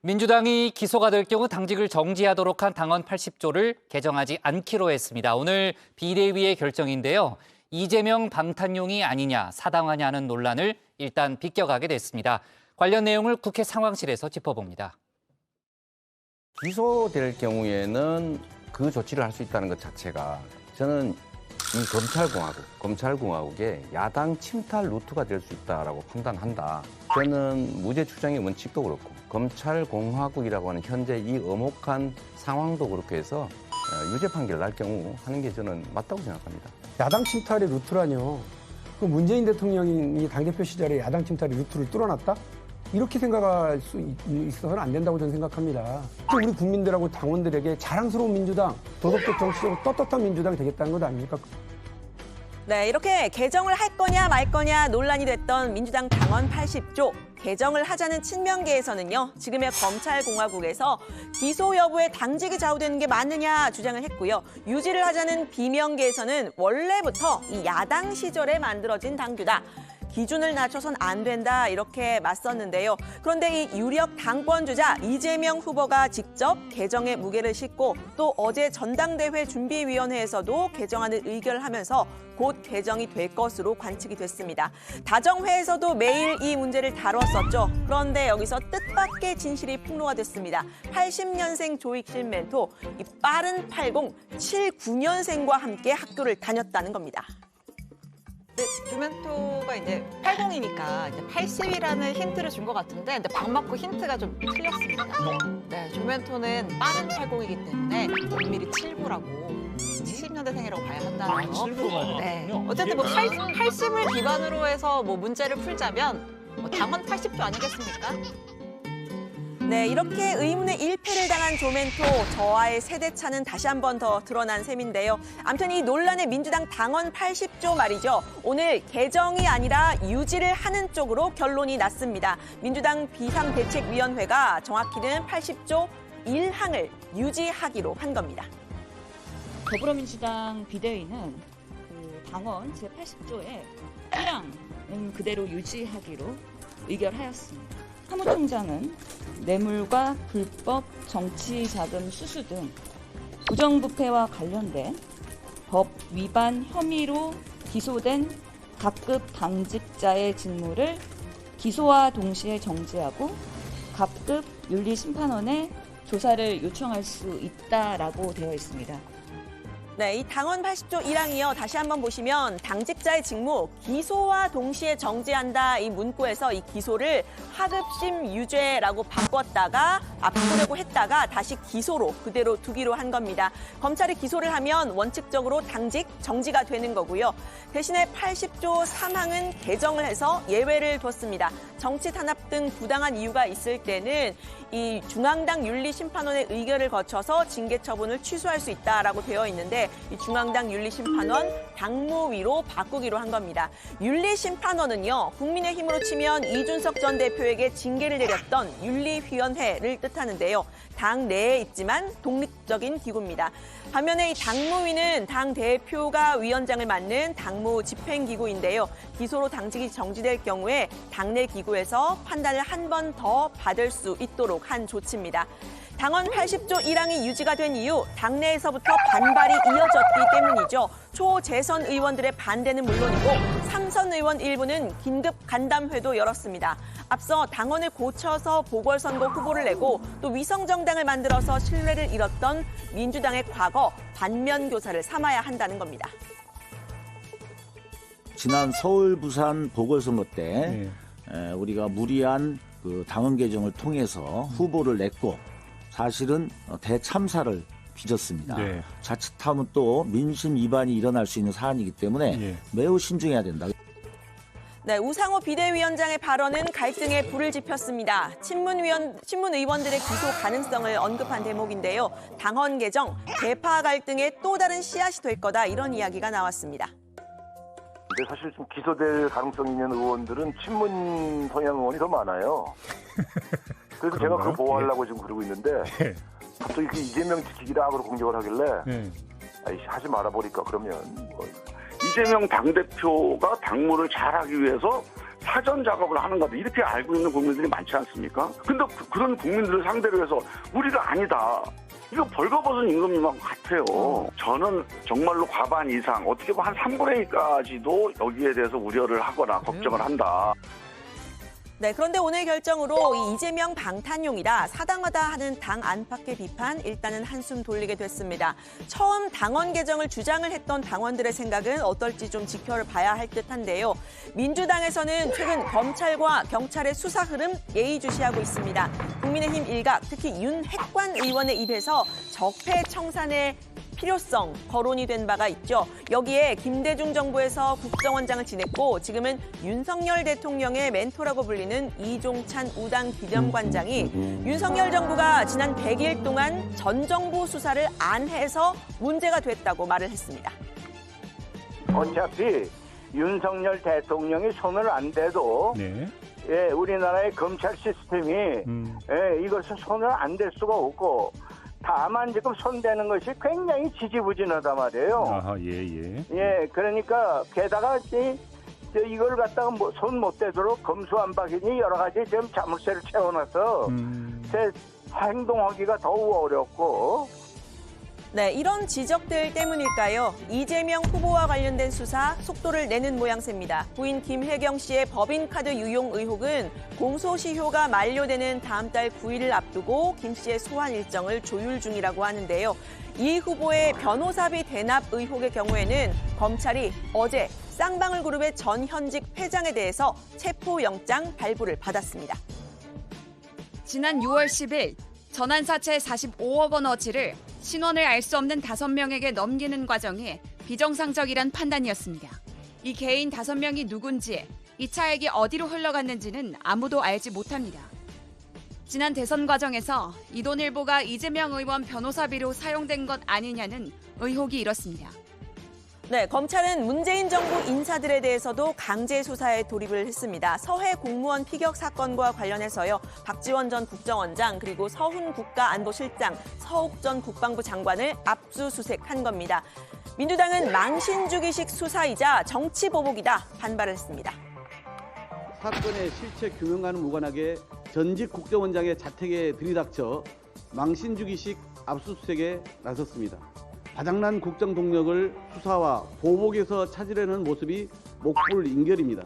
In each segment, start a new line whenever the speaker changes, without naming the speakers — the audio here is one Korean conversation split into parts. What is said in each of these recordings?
민주당이 기소가 될 경우 당직을 정지하도록 한 당헌 80조를 개정하지 않기로 했습니다. 오늘 비대위의 결정인데요. 이재명 방탄용이 아니냐, 사당하냐는 논란을 일단 비껴가게 됐습니다. 관련 내용을 국회 상황실에서 짚어봅니다.
기소될 경우에는 그 조치를 할 수 있다는 것 자체가 저는 이 검찰공화국의 야당 침탈 루트가 될 수 있다고 판단한다. 저는 무죄 추정의 원칙도 그렇고 검찰공화국이라고 하는 현재 이 엄혹한 상황도 그렇게 해서 유죄 판결 날 경우 하는 게 저는 맞다고 생각합니다.
야당 침탈의 루트라뇨. 그 문재인 대통령이 당대표 시절에 야당 침탈의 루트를 뚫어놨다? 이렇게 생각할 수 있어서는 안 된다고 저는 생각합니다. 우리 국민들하고 당원들에게 자랑스러운 민주당, 도덕적 정치적으로 떳떳한 민주당이 되겠다는 것 아닙니까?
네, 이렇게 개정을 할 거냐 말 거냐 논란이 됐던 민주당 당헌 80조. 개정을 하자는 친명계에서는요, 지금의 검찰공화국에서 기소 여부에 당직이 좌우되는 게 맞느냐 주장을 했고요. 유지를 하자는 비명계에서는 원래부터 이 야당 시절에 만들어진 당규다. 기준을 낮춰선 안 된다 이렇게 맞섰는데요. 그런데 이 유력 당권주자 이재명 후보가 직접 개정에 무게를 싣고 또 어제 전당대회 준비위원회에서도 개정안을 의결하면서 곧 개정이 될 것으로 관측이 됐습니다. 다정회에서도 매일 이 문제를 다뤘었죠. 그런데 여기서 뜻밖의 진실이 폭로가 됐습니다. 80년생 조익실 멘토, 이 빠른 80, 79년생과 함께 학교를 다녔다는 겁니다.
조멘토가 이제 80이니까 이제 80이라는 힌트를 준 것 같은데, 근데 방 맞고 힌트가 좀 틀렸습니다. 네, 조멘토는 빠른 80이기 때문에 엄밀히 79라고 70년대생이라고 봐야 한다는 거.
79가
네. 어쨌든 뭐 80을 기반으로 해서 뭐 문제를 풀자면 뭐 당헌 80조 아니겠습니까?
네, 이렇게 의문의 일패를 당한 조멘토, 저와의 세대차는 다시 한 번 더 드러난 셈인데요. 아무튼 이 논란의 민주당 당헌 80조 말이죠. 오늘 개정이 아니라 유지를 하는 쪽으로 결론이 났습니다. 민주당 비상대책위원회가 정확히는 80조 1항을 유지하기로 한 겁니다.
더불어민주당 비대위는 당헌 제80조의 1항은 그대로 유지하기로 의결하였습니다. 사무총장은 뇌물과 불법 정치자금 수수 등 부정부패와 관련된 법 위반 혐의로 기소된 각급 당직자의 직무를 기소와 동시에 정지하고 각급 윤리심판원에 조사를 요청할 수 있다라고 되어 있습니다.
네, 이 당헌 80조 1항이요. 다시 한번 보시면 당직자의 직무 기소와 동시에 정지한다 이 문구에서 이 기소를 하급심 유죄라고 바꾸려고 했다가 다시 기소로 그대로 두기로 한 겁니다. 검찰이 기소를 하면 원칙적으로 당직 정지가 되는 거고요. 대신에 80조 3항은 개정을 해서 예외를 뒀습니다. 정치 탄압 등 부당한 이유가 있을 때는 이 중앙당 윤리심판원의 의결을 거쳐서 징계 처분을 취소할 수 있다라고 되어 있는데, 이 중앙당 윤리심판원 당무위로 바꾸기로 한 겁니다. 윤리심판원은요, 국민의힘으로 치면 이준석 전 대표에게 징계를 내렸던 윤리위원회를 뜻하는데요. 당 내에 있지만 독립적인 기구입니다. 반면에 이 당무위는 당 대표가 위원장을 맡는 당무 집행기구인데요. 기소로 당직이 정지될 경우에 당내 기구에서 판단을 한 번 더 받을 수 있도록 한 조치입니다. 당헌 80조 1항이 유지가 된 이유, 당내에서부터 반발이 이어졌기 때문이죠. 초재선 의원들의 반대는 물론이고 상선 의원 일부는 긴급 간담회도 열었습니다. 앞서 당헌을 고쳐서 보궐선거 후보를 내고 또 위성정당을 만들어서 신뢰를 잃었던 민주당의 과거 반면교사를 삼아야 한다는 겁니다.
지난 서울, 부산 보궐선거 때 우리가 무리한 그 당헌 개정을 통해서 후보를 냈고 사실은 대참사를 빚었습니다.
네.
자칫하면 또 민심 위반이 일어날 수 있는 사안이기 때문에 매우 신중해야 된다.
네, 우상호 비대위원장의 발언은 갈등에 불을 지폈습니다. 친문 의원들의 기소 가능성을 언급한 대목인데요. 당헌 개정, 대파 갈등의 또 다른 씨앗이 될 거다 이런 이야기가 나왔습니다.
근데 사실 좀 기소될 가능성이 있는 의원들은 친문 성향 의원이 더 많아요. 그래서 제가 그걸 보호하려고 지금 그러고 있는데 갑자기 그 이재명 지키기다 하고 공격을 하길래 아이씨 하지 말아버릴까 그러면
이재명 당대표가 당무를 잘하기 위해서
사전 작업을 하는 거다 이렇게 알고 있는 국민들이 많지 않습니까? 근데 그런 국민들을 상대로 해서 우리가 아니다. 이거 벌거벗은 임금님하고 같아요. 저는 정말로 과반 이상, 어떻게 보면 한 3분의 1까지도 여기에 대해서 우려를 하거나 걱정을 한다.
네, 그런데 오늘 결정으로 이 이재명 방탄용이라 사당하다 하는 당 안팎의 비판 일단은 한숨 돌리게 됐습니다. 처음 당원 개정을 주장을 했던 당원들의 생각은 어떨지 좀 지켜봐야 할 듯한데요. 민주당에서는 최근 검찰과 경찰의 수사 흐름 예의주시하고 있습니다. 국민의힘 일각, 특히 윤핵관 의원의 입에서 적폐 청산의 필요성 거론이 된 바가 있죠. 여기에 김대중 정부에서 국정원장을 지냈고 지금은 윤석열 대통령의 멘토라고 불리는 이종찬 우당 기념관장이 윤석열 정부가 지난 100일 동안 전 정부 수사를 안 해서 문제가 됐다고 말을 했습니다.
어차피 윤석열 대통령이 손을 안 대도 예, 우리나라의 검찰 시스템이 이것은 손을 안 댈 수가 없고 다만 지금 손대는 것이 굉장히 지지부진하단 말이에요. 예, 그러니까 게다가 이걸 갖다가 손 못 대도록 검수완박이니 여러 가지 좀 자물쇠를 채워놔서 행동하기가 더욱 어렵고.
네, 이런 지적들 때문일까요? 이재명 후보와 관련된 수사 속도를 내는 모양새입니다. 부인 김혜경 씨의 법인카드 유용 의혹은 공소시효가 만료되는 다음 달 9일을 앞두고 김 씨의 소환 일정을 조율 중이라고 하는데요. 이 후보의 변호사비 대납 의혹의 경우에는 검찰이 어제 쌍방울 그룹의 전 현직 회장에 대해서 체포영장 발부를 받았습니다.
지난 6월 10일 전환사채 45억 원어치를 신원을 알 수 없는 5명에게 넘기는 과정이 비정상적이란 판단이었습니다. 이 개인 5명이 누군지, 이 차액이 어디로 흘러갔는지는 아무도 알지 못합니다. 지난 대선 과정에서 이돈일보가 이재명 의원 변호사비로 사용된 것 아니냐는 의혹이 일었습니다.
네, 검찰은 문재인 정부 인사들에 대해서도 강제 수사에 돌입을 했습니다. 서해 공무원 피격 사건과 관련해서요. 박지원 전 국정원장 그리고 서훈 국가안보실장, 서욱 전 국방부 장관을 압수수색한 겁니다. 민주당은 망신주기식 수사이자 정치보복이다 반발을 했습니다.
사건의 실체 규명과는 무관하게 전직 국정원장의 자택에 들이닥쳐 망신주기식 압수수색에 나섰습니다. 바닥난 국정 동력을 수사와 보복에서 찾으려는 모습이 목불인결입니다.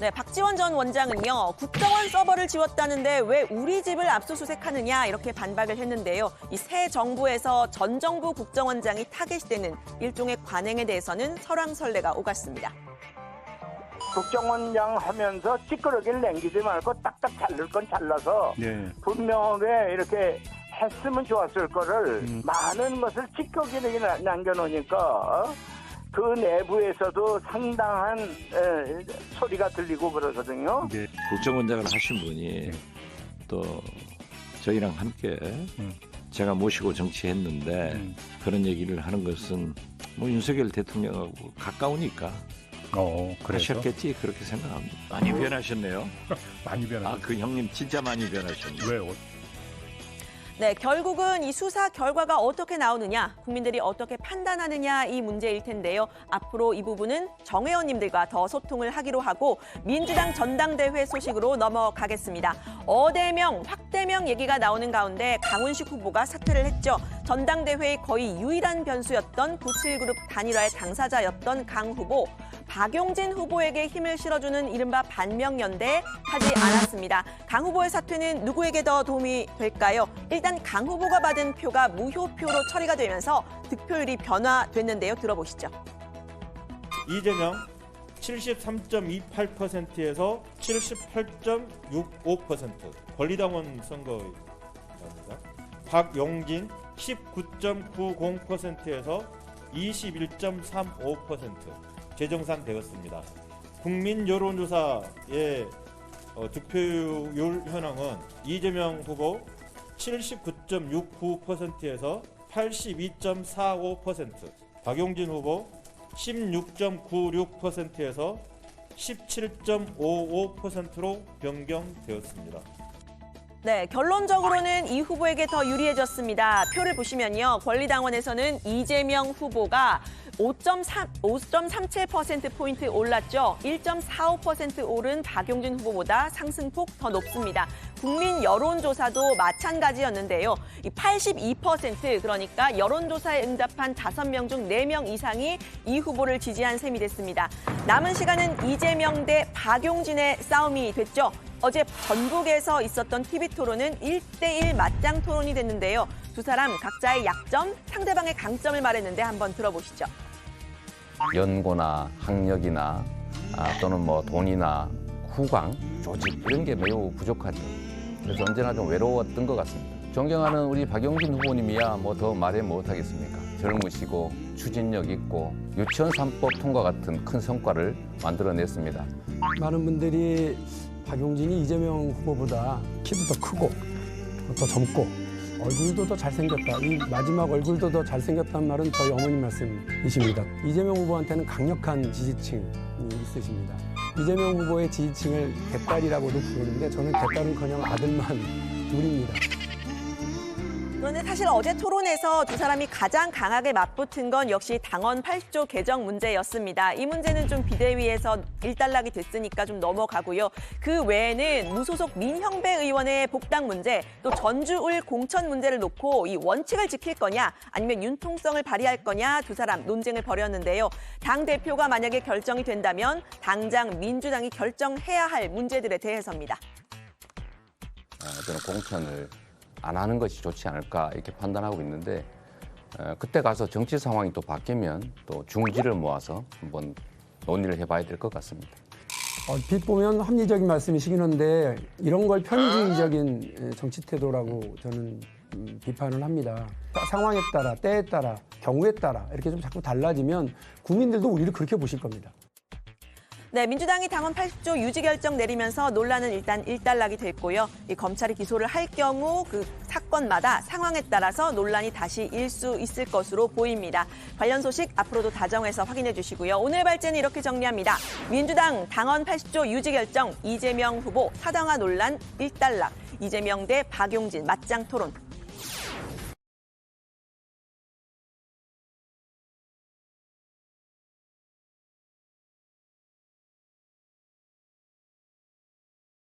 네, 박지원 전 원장은요. 국정원 서버를 지웠다는데 왜 우리 집을 압수수색하느냐 이렇게 반박을 했는데요. 이 새 정부에서 전 정부 국정원장이 타겟이 되는 일종의 관행에 대해서는 설왕설래가 오갔습니다.
국정원장 하면서 찌끄러기를 남기지 말고 딱딱 자를 건 잘라서 분명하게 이렇게 했으면 좋았을 거를 많은 것을 찌꺼기를 남겨놓으니까 그 내부에서도 상당한 소리가 들리고 그러거든요.
국정원장을 하신 분이 또 저희랑 함께 제가 모시고 정치했는데 그런 얘기를 하는 것은 뭐 윤석열 대통령하고 가까우니까 하셨겠지 그렇게 생각합니다. 많이 변하셨네요.
많이 변하셨네요.
그 형님 진짜 많이 변하셨네요.
왜요?
네, 결국은 이 수사 결과가 어떻게 나오느냐, 국민들이 어떻게 판단하느냐 이 문제일 텐데요. 앞으로 이 부분은 정 의원님들과 더 소통을 하기로 하고 민주당 전당대회 소식으로 넘어가겠습니다. 어대명, 확대명 얘기가 나오는 가운데 강훈식 후보가 사퇴를 했죠. 전당대회의 거의 유일한 변수였던 97그룹 단일화의 당사자였던 강 후보. 박용진 후보에게 힘을 실어주는 이른바 반명연대 하지 않았습니다. 강 후보의 사퇴는 누구에게 더 도움이 될까요? 일단 강 후보가 받은 표가 무효표로 처리가 되면서 득표율이 변화됐는데요. 들어보시죠.
이재명 73.28%에서 78.65% 권리당원 선거입니다. 박용진 19.90%에서 21.35% 재정산되었습니다. 국민 여론조사의 득표율 현황은 이재명 후보 79.69%에서 82.45%, 박용진 후보 16.96%에서 17.55%로 변경되었습니다.
네, 결론적으로는 이 후보에게 더 유리해졌습니다. 표를 보시면요. 권리당원에서는 이재명 후보가 5.37%포인트 올랐죠. 1.45% 오른 박용진 후보보다 상승폭 더 높습니다. 국민 여론조사도 마찬가지였는데요. 이 82% 그러니까 여론조사에 응답한 5명 중 4명 이상이 이 후보를 지지한 셈이 됐습니다. 남은 시간은 이재명 대 박용진의 싸움이 됐죠. 어제 전북에서 있었던 TV토론은 1대1 맞짱 토론이 됐는데요. 두 사람 각자의 약점, 상대방의 강점을 말했는데 한번 들어보시죠.
연고나 학력이나 또는 뭐 돈이나 후광, 조직 이런 게 매우 부족하죠. 그래서 언제나 좀 외로웠던 것 같습니다. 존경하는 우리 박용진 후보님이야 뭐 더 말해 못하겠습니까? 젊으시고 추진력 있고 유치원 3법 통과 같은 큰 성과를 만들어냈습니다.
많은 분들이 박용진이 이재명 후보보다 키도 더 크고 더 젊고 얼굴도 더 잘생겼다. 이 마지막 얼굴도 더 잘생겼다는 말은 저희 어머님 말씀이십니다. 이재명 후보한테는 강력한 지지층이 있으십니다. 이재명 후보의 지지층을 개딸이라고도 부르는데 저는 개딸은커녕 아들만 둘입니다.
그런데 사실 어제 토론에서 두 사람이 가장 강하게 맞붙은 건 역시 당원 80조 개정 문제였습니다. 이 문제는 좀 비대위에서 일단락이 됐으니까 좀 넘어가고요. 그 외에는 무소속 민형배 의원의 복당 문제, 또 전주울 공천 문제를 놓고 이 원칙을 지킬 거냐 아니면 융통성을 발휘할 거냐 두 사람 논쟁을 벌였는데요. 당대표가 만약에 결정이 된다면 당장 민주당이 결정해야 할 문제들에 대해서입니다.
저는 공천을 안 하는 것이 좋지 않을까 이렇게 판단하고 있는데 그때 가서 정치 상황이 또 바뀌면 또 중지를 모아서 한번 논의를 해봐야 될 것 같습니다.
빛 보면 합리적인 말씀이시긴 한데 이런 걸 편의주의적인 정치 태도라고 저는 비판을 합니다. 상황에 따라, 때에 따라, 경우에 따라 이렇게 좀 자꾸 달라지면 국민들도 우리를 그렇게 보실 겁니다.
네, 민주당이 당원 80조 유지 결정 내리면서 논란은 일단 일단락이 됐고요. 이 검찰이 기소를 할 경우 그 사건마다 상황에 따라서 논란이 다시 일 수 있을 것으로 보입니다. 관련 소식 앞으로도 다정해서 확인해 주시고요. 오늘 발제는 이렇게 정리합니다. 민주당 당원 80조 유지 결정, 이재명 후보 사당화 논란 일단락, 이재명 대 박용진 맞짱 토론.